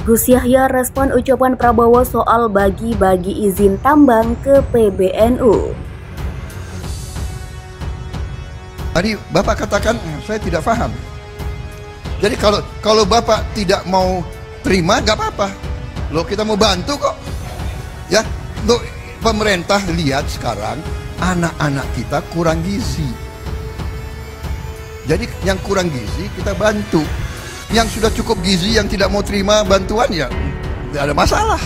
Gus Yahya respon ucapan Prabowo soal bagi-bagi izin tambang ke PBNU. Tadi Bapak katakan saya tidak paham. Jadi kalau Bapak tidak mau terima nggak apa-apa. Loh, kita mau bantu kok. Ya, loh, pemerintah lihat sekarang anak-anak kita kurang gizi. Jadi yang kurang gizi kita bantu. Yang sudah cukup gizi yang tidak mau terima bantuan ya tidak ada masalah.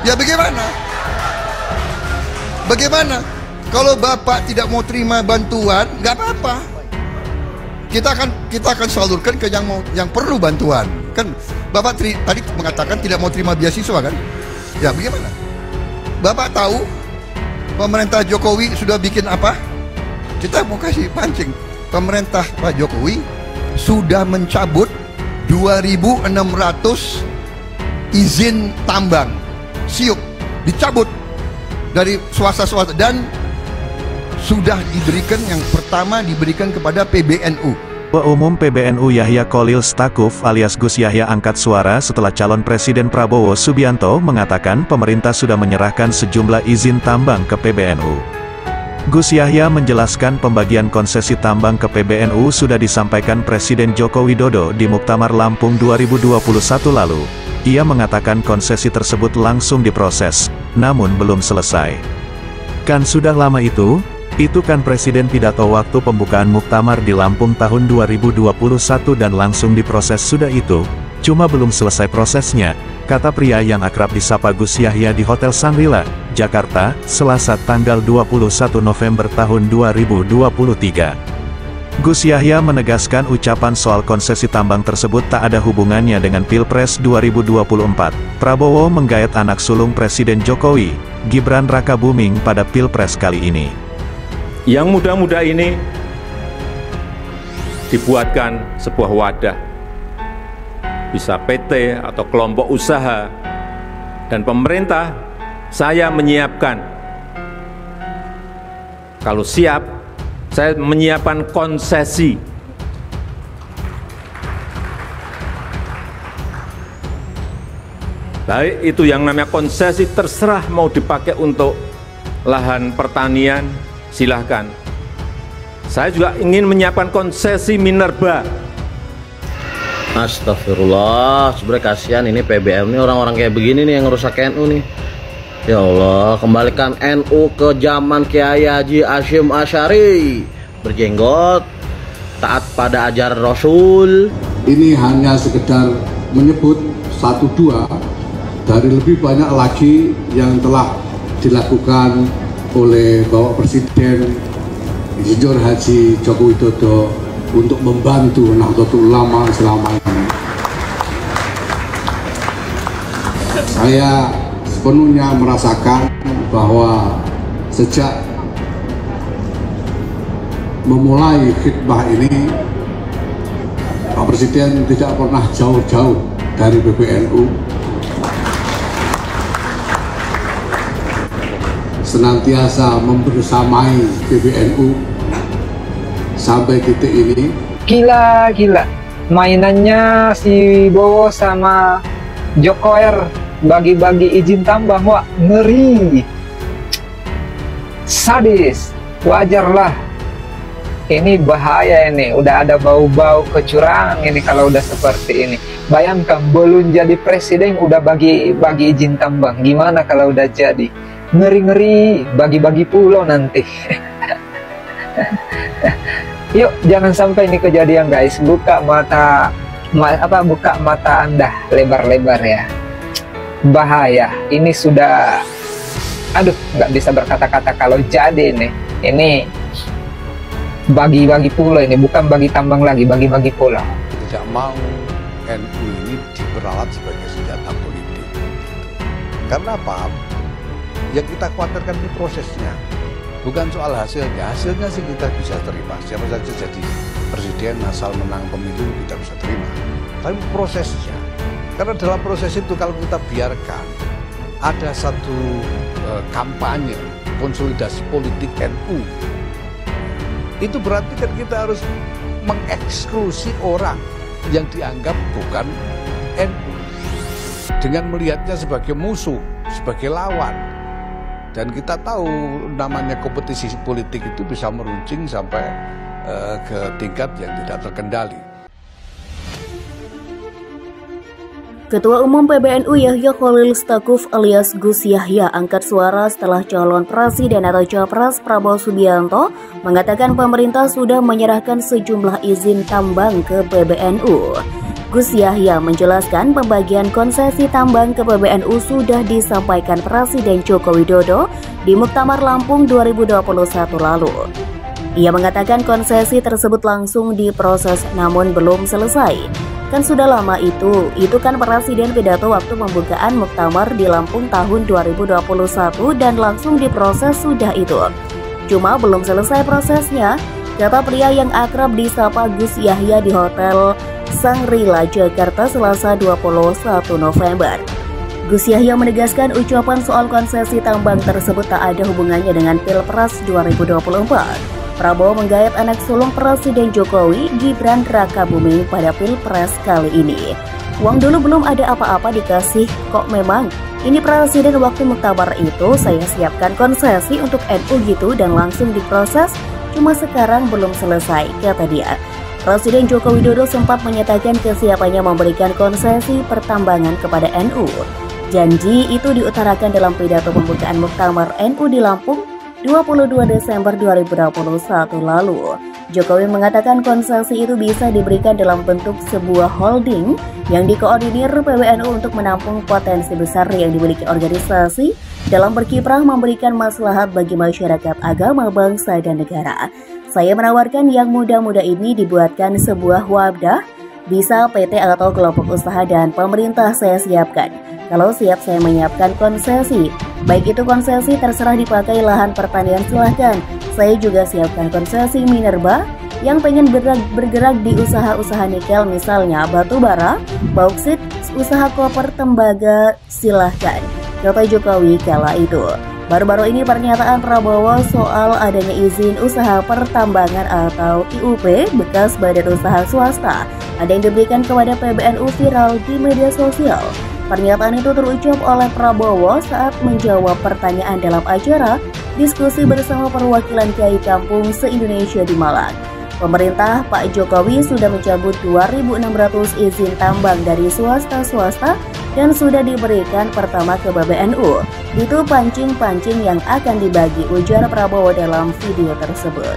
Ya bagaimana? Bagaimana? Kalau Bapak tidak mau terima bantuan, nggak apa-apa. Kita akan salurkan ke yang perlu bantuan. Kan Bapak tadi mengatakan tidak mau terima beasiswa kan? Ya bagaimana? Bapak tahu pemerintah Jokowi sudah bikin apa? Kita mau kasih pancing. Pemerintah Pak Jokowi sudah mencabut 2.600 izin tambang siuk, dicabut dari swasta dan sudah diberikan, yang pertama diberikan kepada PBNU. Ketua Umum PBNU Yahya Kholil Stakuf alias Gus Yahya angkat suara setelah calon Presiden Prabowo Subianto mengatakan pemerintah sudah menyerahkan sejumlah izin tambang ke PBNU. Gus Yahya menjelaskan pembagian konsesi tambang ke PBNU sudah disampaikan Presiden Joko Widodo di Muktamar Lampung 2021 lalu. Ia mengatakan konsesi tersebut langsung diproses, namun belum selesai. Kan sudah lama itu kan Presiden pidato waktu pembukaan Muktamar di Lampung tahun 2021 dan langsung diproses sudah itu, cuma belum selesai prosesnya, kata pria yang akrab disapa Gus Yahya di Hotel Shangri-La, Jakarta, Selasa tanggal 21 November tahun 2023. Gus Yahya menegaskan ucapan soal konsesi tambang tersebut tak ada hubungannya dengan Pilpres 2024. Prabowo menggait anak sulung Presiden Jokowi, Gibran Rakabuming pada Pilpres kali ini. Yang muda-muda ini dibuatkan sebuah wadah, bisa PT atau kelompok usaha, dan pemerintah saya menyiapkan, kalau siap, saya menyiapkan konsesi. Baik itu yang namanya konsesi, terserah mau dipakai untuk lahan pertanian, silahkan. Saya juga ingin menyiapkan konsesi minerba. Astagfirullah, sebenarnya kasihan ini PBM ini, orang-orang kayak begini nih yang ngerusak NU nih. Ya Allah, kembalikan NU ke zaman Kiai Haji Hashim Asy'ari, berjenggot, taat pada ajaran Rasul. Ini hanya sekedar menyebut 1-2 dari lebih banyak lagi yang telah dilakukan oleh Bapak Presiden Insinyur Haji Joko Widodo untuk membantu Nahdlatul Ulama selama ini. Saya sepenuhnya merasakan bahwa sejak memulai khidmah ini, Pak Presiden tidak pernah jauh-jauh dari PBNU. Senantiasa membersamai PBNU sampai titik ini. Gila, mainannya si Bowo sama Jokower bagi-bagi izin tambang, wah ngeri, sadis, wajarlah. Ini bahaya, ini udah ada bau-bau kecurangan ini kalau udah seperti ini. Bayangkan belum jadi presiden udah bagi izin tambang, gimana kalau udah jadi? Ngeri-ngeri, bagi-bagi pulau nanti. Yuk, jangan sampai ini kejadian guys. Buka mata Anda lebar-lebar ya. Bahaya. Ini sudah, aduh, nggak bisa berkata-kata kalau jadi nih. Ini bagi-bagi pulau ini, bukan bagi tambang lagi, bagi-bagi pulau. Tidak mau NU ini diperalat sebagai senjata politik. Karena apa? Yang kita khawatirkan ini prosesnya, bukan soal hasilnya. Hasilnya sih kita bisa terima, siapa saja jadi presiden asal menang pemilu kita bisa terima. Tapi prosesnya, karena dalam proses itu kalau kita biarkan ada satu kampanye konsolidasi politik NU, itu berarti kan kita harus mengeksklusi orang yang dianggap bukan NU dengan melihatnya sebagai musuh, sebagai lawan. Dan kita tahu namanya kompetisi politik itu bisa meruncing sampai ke tingkat yang tidak terkendali. Ketua Umum PBNU Yahya Cholil Stakuf alias Gus Yahya angkat suara setelah calon presiden atau capres Prabowo Subianto mengatakan pemerintah sudah menyerahkan sejumlah izin tambang ke PBNU. Gus Yahya menjelaskan pembagian konsesi tambang ke PBNU sudah disampaikan Presiden Joko Widodo di Muktamar Lampung 2021 lalu. Ia mengatakan konsesi tersebut langsung diproses namun belum selesai. Kan sudah lama itu kan Presiden pidato waktu pembukaan Muktamar di Lampung tahun 2021 dan langsung diproses sudah itu. Cuma belum selesai prosesnya, kata pria yang akrab disapa Gus Yahya di Hotel Sangrila, Jakarta, Selasa 21 November. Gus Yahya menegaskan ucapan soal konsesi tambang tersebut tak ada hubungannya dengan Pilpres 2024. Prabowo menggait anak sulung Presiden Jokowi, Gibran Rakabuming pada Pilpres kali ini. Uang dulu belum ada apa-apa dikasih, kok memang ini Presiden waktu Muktamar itu saya siapkan konsesi untuk NU gitu dan langsung diproses, cuma sekarang belum selesai, kata dia. Presiden Joko Widodo sempat menyatakan kesiapannya memberikan konsesi pertambangan kepada NU. Janji itu diutarakan dalam pidato pembukaan Muktamar NU di Lampung 22 Desember 2021 lalu. Jokowi mengatakan konsesi itu bisa diberikan dalam bentuk sebuah holding yang dikoordinir PBNU untuk menampung potensi besar yang dimiliki organisasi dalam berkiprah memberikan maslahat bagi masyarakat, agama, bangsa, dan negara. Saya menawarkan yang muda-muda ini dibuatkan sebuah wadah, bisa PT atau kelompok usaha dan pemerintah saya siapkan. Kalau siap saya menyiapkan konsesi. Baik itu konsesi terserah dipakai lahan pertanian silahkan. Saya juga siapkan konsesi minerba yang pengen bergerak di usaha-usaha nikel misalnya batu bara, bauksit, usaha koper, tembaga silahkan, kata Jokowi kala itu. Baru-baru ini pernyataan Prabowo soal adanya izin usaha pertambangan atau IUP bekas badan usaha swasta ada yang diberikan kepada PBNU viral di media sosial. Pernyataan itu terucap oleh Prabowo saat menjawab pertanyaan dalam acara diskusi bersama perwakilan Kiai Kampung se-Indonesia di Malang. Pemerintah Pak Jokowi sudah mencabut 2.600 izin tambang dari swasta-swasta dan sudah diberikan pertama ke PBNU. Itu pancing-pancing yang akan dibagi, ujar Prabowo dalam video tersebut.